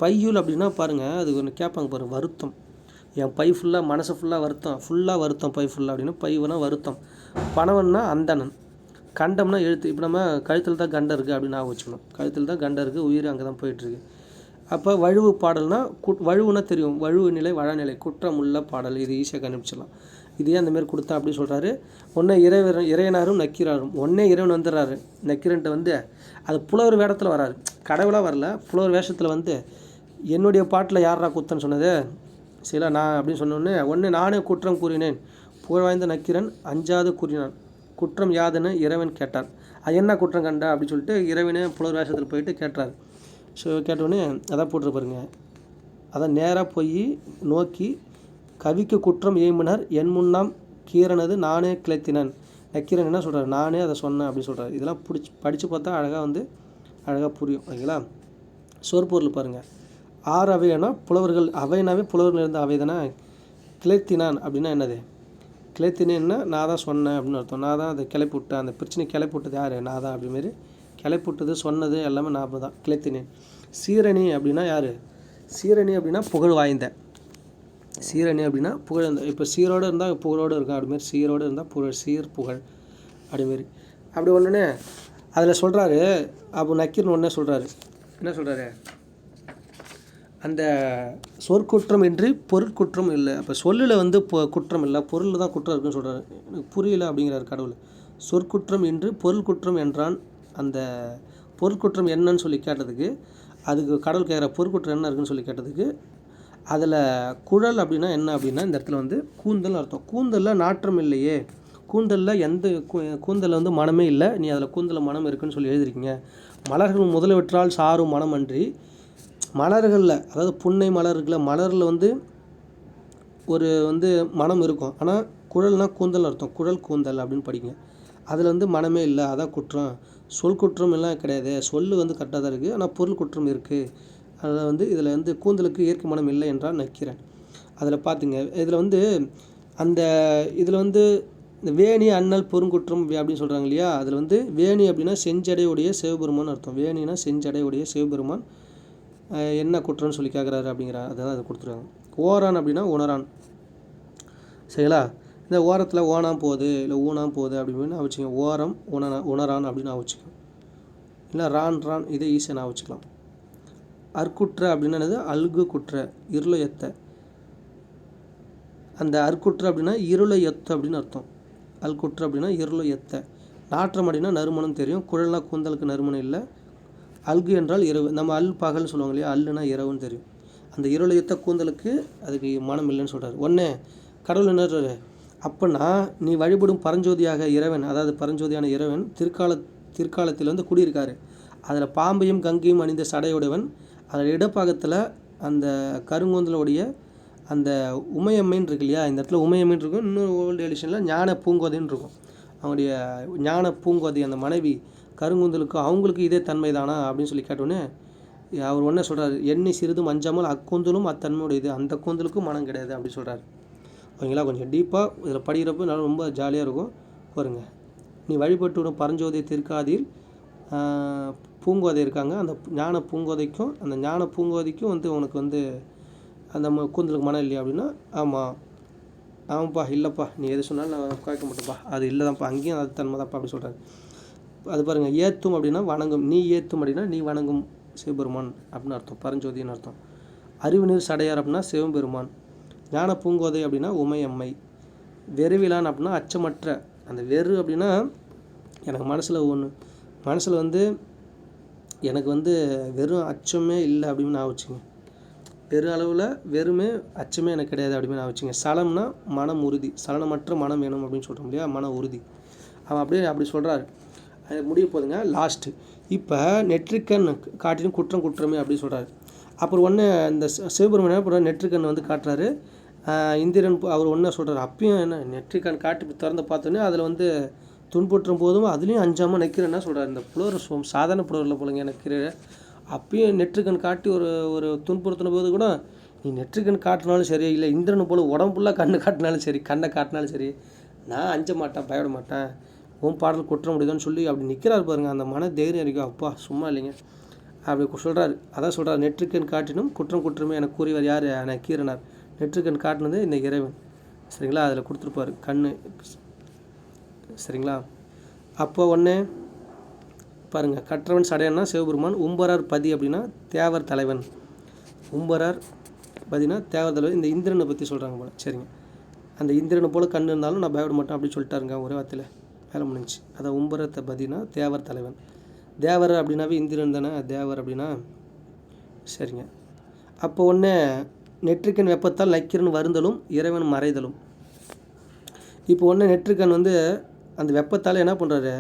Speaker 1: பையுள் அப்படின்னா பாருங்கள், அது ஒன்று கேட்பாங்க பாருங்கள், வருத்தம். என் பை ஃபுல்லாக மனசு ஃபுல்லாக வருத்தம் பை ஃபுல்லாக அப்படின்னா பைவனா வருத்தம். பணவன்னா அந்தணன். கண்டம்னா எழுத்து. இப்போ நம்ம கழுத்தில் தான் கண்டம் இருக்குது அப்படின்னு நான் வச்சுக்கணும். கழுத்தில் தான் கண்டம் இருக்குது, உயிர் அங்கே தான் போயிட்டுருக்கு. அப்போ வழுவு பாடல்னா வழுவுனா தெரியும், வழுவு நிலை வழநிலை குற்றமுள்ள பாடல். இது ஈஸியாக கண்டுபிடிச்சிடலாம். இதே அந்தமாரி கொடுத்தா அப்படி சொல்கிறாரு. ஒன்றே இறைவனாரும் நக்கீராரும். ஒன்றே இறைவன் வந்துடுறாரு நக்கீரன்ட்ட வந்து. அது புலவர் வேடத்தில் வராரு, கடவுளாக வரல, புலவர் வேஷத்தில் வந்து என்னுடைய பாட்டில் யாரா குத்தன்னு சொன்னது சரிங்களா நான் அப்படின்னு சொன்னோடனே ஒன்று நானே குற்றம் கூறினேன். புகழ்வாய்ந்த நக்கீரன் அஞ்சாது கூறினான். குற்றம் யாதுன்னு இறைவன் கேட்டார். அது என்ன குற்றம் கண்டா அப்படின்னு சொல்லிட்டு இறைவனே புலவர் வேஷத்தில் போயிட்டு கேட்டார். ஸோ கேட்டோடனே அதான் போட்டு பாருங்க. அதான் நேராக போய் நோக்கி கவிக்கு குற்றம் ஏம்பினார் என் முன்னாம் கீரனது நானே கிளத்தினன். நக்கீரன் என்ன சொல்கிறார்? நானே அதை சொன்னேன் அப்படின்னு சொல்கிறார். இதெல்லாம் படித்து பார்த்தா அழகாக புரியும். ஓகேங்களா? சொற்பொருள் பாருங்கள். ஆறு அவைனா புலவர்கள், அவைனாவே புலவர்கள் இருந்த அவை தானே. கிளத்தினான் அப்படின்னா என்னது? கிளத்தினேன்னா நான் தான் சொன்னேன் அப்படின்னு அர்த்தம். நான் தான் அதை கிளப்பி விட்டேன். அந்த பிரச்சனை கிளப்பி விட்டது யார்? நான் தான். அப்படிமாரி கிளப்பி விட்டது சொன்னது எல்லாமே நான் தான் கிளத்தினேன். சீரணி அப்படின்னா யார்? சீரணி அப்படின்னா புகழ் வாய்ந்த. சீரணி அப்படின்னா புகழ். இப்போ சீரோடு இருந்தால் புகழோடு இருக்கும். அப்படிமாரி சீரோடு இருந்தால் புகழ், சீர் புகழ் அப்படிமாரி. அப்படி ஒன்றுனே அதில் சொல்கிறாரு. அப்போ நக்கீரன் ஒன்றே சொல்கிறாரு. என்ன சொல்கிறாரு? அந்த சொற்குற்றம் இன்றி பொருட்குற்றம் இல்லை. அப்போ சொல்லில் வந்து குற்றம் இல்லை, பொருளில் தான் குற்றம் இருக்குன்னு சொல்கிறாரு. எனக்கு புரியல அப்படிங்கிறாரு கடவுள். சொற்குற்றம் இன்று பொருள் குற்றம் என்றான். அந்த பொருட்குற்றம் என்னன்னு சொல்லி கேட்டதுக்கு அதுக்கு கடவுள் கேட்குற பொருட்குற்றம் என்ன இருக்குன்னு சொல்லி கேட்டதுக்கு அதில் குழல் அப்படின்னா என்ன அப்படின்னா இந்த இடத்துல வந்து கூந்தல் அர்த்தம். கூந்தலில் நாற்றம் இல்லையே, கூந்தலில் கூந்தலில் வந்து மனமே இல்லை, நீ அதில் கூந்தலில் மனம் இருக்குன்னு சொல்லி எழுதிருக்கீங்க. மலர்கள் முதலவற்றால் சாரும் மனம் அன்றி, மலர்களில் அதாவது புன்னை மலர் இருக்குல்ல, மலரில் வந்து ஒரு வந்து மனம் இருக்கும். ஆனால் குழல்னால் கூந்தல் அர்த்தம். குழல் கூந்தல் அப்படின்னு படிங்க. அதில் வந்து மனமே இல்லை, அதான் குற்றம். சொல் குற்றம் எல்லாம் கிடையாது, சொல் வந்து கரெக்டாக தான் இருக்குது, ஆனால் பொருள் குற்றம் இருக்குது. அதில் வந்து இதில் வந்து கூந்தலுக்கு இயற்கை மனம் இல்லை என்றால் நக்கீரன். அதில் பார்த்துங்க, இதில் வந்து அந்த இதில் வந்து இந்த வேணி அண்ணல் பொருங்குற்றம் அப்படின்னு சொல்கிறாங்க இல்லையா. அதில் வந்து வேணி அப்படின்னா செஞ்சடையுடைய சிவபெருமான் அர்த்தம். வேணினா செஞ்சடையுடைய சிவபெருமான் என்ன குற்றம்னு சொல்லி கேட்குறாரு அப்படிங்கிற அதான் அதை கொடுத்துருவாங்க. ஓரான் அப்படின்னா உணரான். சரிங்களா? இந்த ஓரத்தில் ஓனாம் போகுது இல்லை ஊனாம் போகுது அப்படின்னு வச்சுக்கோங்க. ஓரம் உணரான் அப்படின்னு வச்சுக்கோங்க. இல்லை ரான் இதை ஈஸியாக வச்சுக்கலாம். அற்குற்ற அப்படின்னா என்னது? அல்கு குற்ற, இருளை எத்த. அந்த அற்குற்ற அப்படின்னா இருளை எத்த அப்படின்னு அர்த்தம். அல்குற்ற அப்படின்னா இருளை எத்த. நாற்றம் அப்படின்னா நறுமணம் தெரியும். குழல்னா கூந்தலுக்கு நறுமணம் இல்லை. அல்கு என்றால் இரவு. நம்ம பகல்னு சொல்லுவாங்க இல்லையா, அல்லுனா இரவுன்னு தெரியும். அந்த இருளையுத்த கூந்தலுக்கு அதுக்கு மனம் இல்லைன்னு சொல்கிறார். ஒன்று கடவுள் என்ன சொல்றாரு, அப்போனா நீ வழிபடும் பரஞ்சோதியாக இறைவன், அதாவது பரஞ்சோதியான இறைவன் திருக்காலத்தில் வந்து குடியிருக்காரு. அதில் பாம்பையும் கங்கையும் அணிந்த சடையுடையவன், அதில் இடப்பாகத்தில் அந்த கருங்கூந்தலுடைய அந்த உமையம்மைன்னு இருக்கு இல்லையா, இந்த இடத்துல உமையம்மைன்னு இருக்கும். இன்னும் ஓல்டு எடிஷனில் ஞான பூங்கோதைன்னு இருக்கும். அவங்களுடைய ஞான பூங்கோதை அந்த மனைவி கருங்கூந்தலுக்கு அவங்களுக்கு இதே தன்மை தானா அப்படின்னு சொல்லி கேட்டோன்னே அவர் ஒன்றே சொல்கிறார், எண்ணெய் சிறிதும் அஞ்சாமல் அக்கூந்தலும் அத்தன்மையுடையது, அந்த கூந்தலுக்கும் மனம் கிடையாது அப்படின்னு சொல்கிறார். ஓகேங்களா, கொஞ்சம் டீப்பாக இதில் படிக்கிறப்ப நல்லா ரொம்ப ஜாலியாக இருக்கும் பாருங்க. நீ வழிபட்டு விடும் பரஞ்சோதி திருக்காதியில் பூங்கோதை இருக்காங்க, அந்த ஞான பூங்கோதைக்கும் அந்த ஞான பூங்கோதைக்கும் வந்து உனக்கு வந்து அந்த கூந்தலுக்கு மனம் இல்லையா அப்படின்னா, ஆமாப்பா இல்லைப்பா, நீ எது சொன்னாலும் நான் கேட்க மாட்டேப்பா, அது இல்லை தான்ப்பா, அங்கேயும் அது தன்மை தான்ப்பா அப்படி சொல்கிறார். அது பாருங்கள், ஏத்தும் அப்படின்னா வணங்கும், நீ ஏத்தும் அப்படின்னா நீ வணங்கும் சிவபெருமான் அப்படின்னு அர்த்தம், பரஞ்சோதின்னு அர்த்தம். அறிவுநீர் சடையார் அப்படின்னா சிவபெருமான், ஞான பூங்கோதை அப்படின்னா உமையம்மை, வெறுவிலான் அப்படின்னா அச்சமற்ற. அந்த வெறு அப்படின்னா எனக்கு மனசில் வந்து எனக்கு வந்து வெறும் அச்சமே இல்லை அப்படின்னு நான் வச்சுங்க, பெரு அளவில் வெறுமே அச்சமே எனக்கு கிடையாது அப்படின்னு நான் வச்சுங்க. சலம்னா மனம் உறுதி, சலனமற்ற மனம் வேணும் அப்படின்னு சொல்கிறோம் இல்லையா, மன உறுதி. அவன் அப்படி சொல்கிறாரு. அது முடிய போதுங்க, லாஸ்ட்டு. இப்போ நெற்றிக்கண் காட்டிலும் குற்றம் குற்றமே அப்படின்னு சொல்கிறாரு. அப்புறம் ஒன்று இந்த சிவபெருமன் என்ன பண்ணுறாரு, நெற்றிக்கண் வந்து காட்டுறாரு. இந்திரன் அவர் ஒன்றா சொல்கிறார், அப்பயும் என்ன நெற்றிக்கண் காட்டி திறந்து பார்த்தோன்னே அதில் வந்து துன்புற்றும் போதும் அதுலேயும் அஞ்சாமல் நக்கிறேன்னா சொல்கிறார். இந்த புலவர் சாதாரண புலவரில் போலங்க நக்கிற, அப்பயும் நெற்றிக்கண் காட்டி ஒரு துன்புறுத்தின போது கூட நீ நெற்றிக்கண் காட்டினாலும் சரி, இல்லை இந்திரன் போல் உடம்புலாம் கண்ணு காட்டினாலும் சரி, கண்ணை காட்டினாலும் சரி, நான் அஞ்ச மாட்டேன், பயப்பட மாட்டேன், உன் பாடல் குற்ற முடியுதான்னு சொல்லி அப்படி நிற்கிறார் பாருங்கள். அந்த மன தைரியம் இருக்கும், அப்பா சும்மா இல்லைங்க அப்படி சொல்கிறார். அதான் சொல்கிறார், நெற்றிக்கண் காட்டினும் குற்றம் குற்றமே எனக்கு கூறியவர் யார், நக்கீரனார். நெற்றிக்கண் காட்டினது இந்த இறைவன், சரிங்களா, அதில் கொடுத்துருப்பார் கண், சரிங்களா. அப்போ ஒன்று பாருங்கள், கற்றவன் சடையன்னா சிவபெருமான், உம்பரார் பதி அப்படின்னா தேவர் தலைவன், உம்பரார் பதினா தேவர் தலைவன். இந்த இந்திரனை பற்றி சொல்கிறாங்க போல், சரிங்க. அந்த இந்திரனை போல் கண் இருந்தாலும் நான் பயப்பட மாட்டேன் அப்படி சொல்லிட்டாருங்க ஒரே வார்த்தையில், வேலை முடிஞ்சு. அதை உம்பரத்தை பதினா தேவர் தலைவன். தேவர் அப்படின்னாவே இந்திரன் தானே தேவர் அப்படின்னா, சரிங்க. அப்போ ஒன்று நெற்றிக்கண் வெப்பத்தால் நக்கீரன் வருந்தலும் இறைவன் மறைதலும். இப்போ ஒன்று நெற்றிக்கண் வந்து அந்த வெப்பத்தால் என்ன பண்ணுறாரு,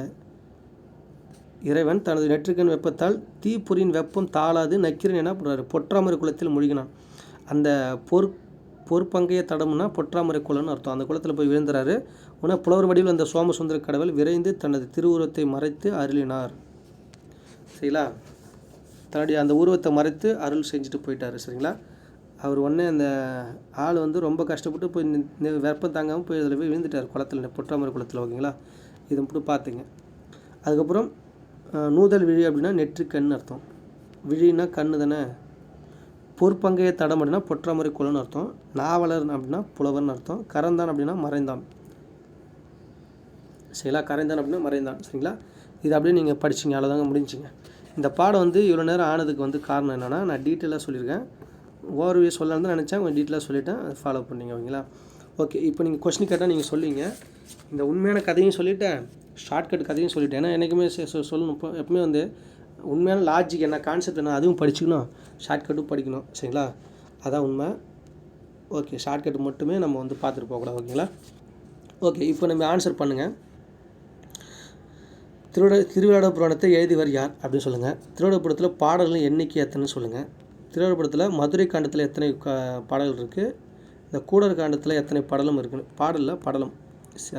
Speaker 1: இறைவன் தனது நெற்றிக்கண் வெப்பத்தால் தீப்புரியின் வெப்பம் தாளாது நக்கீரன் என்ன பண்ணுறாரு, பொற்றாமரை குளத்தில் மூழ்கினான். அந்த பொறுப்பங்கைய தடம்னா பொற்றாமரை குளம்னு அர்த்தம். அந்த குளத்தில் போய் விழுந்துறாரு. உடனே புலவர் வடிவில் அந்த சோமசுந்தர கடவுள் விரைந்து தனது திருவுருவத்தை மறைத்து அருளினார், சரிங்களா. தன்னுடைய அந்த உருவத்தை மறைத்து அருள் செஞ்சுட்டு போயிட்டார், சரிங்களா. அவர் உடனே அந்த ஆள் வந்து ரொம்ப கஷ்டப்பட்டு போய் வெப்பம் தாங்காமல் போய் அதில் போய் விழுந்துட்டார் குளத்தில், பொற்றாமரை குளத்தில், ஓகேங்களா. இதை மட்டும் பார்த்துங்க. அதுக்கப்புறம் நூதல் விழி அப்படின்னா நெற்றிக்கண் அர்த்தம், விழின்னா கண்ணு தானே. பொறுப்பங்கைய தடம் அப்படின்னா பொற்றாமரை குளம்னு அர்த்தம். நாவலர் அப்படின்னா புலவர்னு அர்த்தம். கரந்தான் அப்படின்னா மறைந்தான், சரிங்களா. கரைந்தான் அப்படின்னா மறைந்தான், சரிங்களா. இது அப்படியே நீங்கள் படிச்சிங்க, அவ்வளோதாங்க, முடிஞ்சிங்க. இந்த பாடம் வந்து இவ்வளோ நேரம் ஆனதுக்கு வந்து காரணம் என்னென்னா, நான் டீட்டெயிலாக சொல்லியிருக்கேன். ஓவர்வியூ சொல்லலான்னு தான் நினச்சேன், கொஞ்சம் டீட்டெயிலாக சொல்லிவிட்டேன், அதை ஃபாலோ பண்ணிங்க, ஓகேங்களா. ஓகே, இப்போ நீங்கள் கொஸ்டின் கேட்டால் நீங்கள் சொல்லுவீங்க. இந்த உண்மையான கதையும் சொல்லிவிட்டேன், ஷார்ட்கட் கதையும் சொல்லிவிட்டேன். ஏன்னா என்றைக்குமே சொல்லணும், இப்போ எப்பவுமே வந்து உண்மையான லாஜிக் என்ன, கான்செப்ட் என்ன, அதுவும் படிச்சுக்கணும், ஷார்ட்கட்டும் படிக்கணும், சரிங்களா. அதான் உண்மை. ஓகே, ஷார்ட்கட் மட்டுமே நம்ம வந்து பார்த்துட்டு போகக்கூடாது, ஓகேங்களா. ஓகே, இப்போ நம்ம ஆன்சர் பண்ணுங்கள். திருவிளையாடல் புராணத்தை எழுதியவர் யார் அப்படின்னு சொல்லுங்கள். திருவிளையாடல் பாடல்கள் எண்ணிக்கை எத்தனைன்னு சொல்லுங்கள். திருவிளையாடல் மதுரை காண்டத்தில் எத்தனை பாடல்கள் இருக்குது, இந்த கூடர் காண்டத்தில் எத்தனை படலம் இருக்குன்னு, பாடலில் படலம்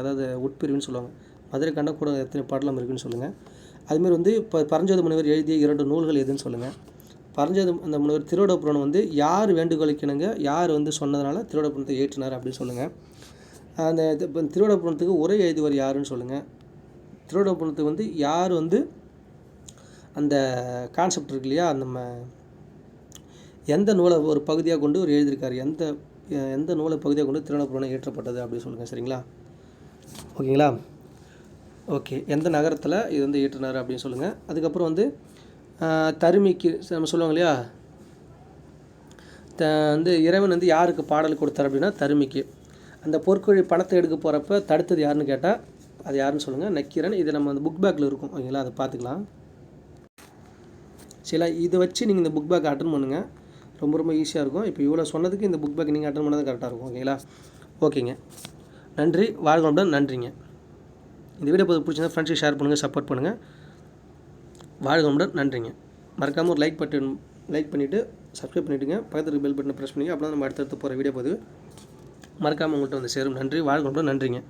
Speaker 1: அதாவது உட்பிரிவுன்னு சொல்லுவாங்க, மதுரை காண்டம் கூட எத்தனை படலம் இருக்குதுன்னு சொல்லுங்கள். அதுமாரி வந்து இப்போ பரஞ்சோதி முனிவர் எழுதிய 2 நூல்கள் எதுன்னு சொல்லுங்கள். பரஞ்சோதி அந்த முனிவர் திருவிளையாடல் புராணம் வந்து யார் வேண்டுகோளுக்கிணங்க யார் வந்து சொன்னதுனால திருவிளையாடல் புராணத்தை ஏற்றினார் அப்படின்னு சொல்லுங்கள். அந்த இப்போ திருவிளையாடல் புராணத்துக்கு உரை எழுதியவர் யாருன்னு சொல்லுங்கள். திருவிளையாடல் புராணத்துக்கு வந்து யார் வந்து அந்த கான்செப்ட் இருக்கு இல்லையா, நம்ம எந்த நூலை ஒரு பகுதியாக கொண்டு ஒரு எழுதியிருக்காரு, எந்த நூலை பகுதியாக கொண்டு திருவிளையாடல் புராணம் ஏற்றப்பட்டது அப்படின்னு சொல்லுங்கள், சரிங்களா. ஓகேங்களா. ஓகே, எந்த நகரத்தில் இது வந்து ஏற்றினார் அப்படின்னு சொல்லுங்கள். அதுக்கப்புறம் வந்து தருமிக்கு நம்ம சொல்லுவாங்க இல்லையா, வந்து இறைவன் வந்து யாருக்கு பாடல் கொடுத்தார் அப்படின்னா தருமிக்கு. அந்த பொற்கொழி பணத்தை எடுக்க போகிறப்ப தடுத்தது யாருன்னு கேட்டால் அது யாருன்னு சொல்லுங்கள், நக்கீரன். இது நம்ம அந்த புக் பேக்கில் இருக்கும், ஓகேங்களா, அதை பார்த்துக்கலாம். சரி, இதை வச்சு நீங்கள் இந்த புக் பேக் அட்டன் பண்ணுங்கள். ரொம்ப ரொம்ப ஈஸியாக இருக்கும். இப்போ இவ்வளோ சொன்னதுக்கு இந்த புக் பேக் நீங்கள் அட்டன் பண்ணது கரெக்டாக இருக்கும். ஓகேங்களா? ஓகேங்க. நன்றி. வாழ்க வளமுடன். நன்றிங்க. இந்த வீடியோ பிடிச்சிருந்தா ஃப்ரெண்ட்ஸுக்கு ஷேர் பண்ணுங்கள், சப்போர்ட் பண்ணுங்கள். வாழ்க வளமுடன். நன்றிங்க. மறக்காமல் ஒரு லைக் பண்ணிவிட்டு சப்ஸ்கிரைப் பண்ணிவிடுங்க. பக்கத்துக்கு பெல் பட்டனை ப்ரெஸ் பண்ணிங்க. அப்படின்னா நம்ம அடுத்தடுத்து போகிற வீடியோ பதிவு மறக்காமல் உங்கள்கிட்ட வந்து சேரும். நன்றி. வாழ்க வளமுடன். நன்றிங்க.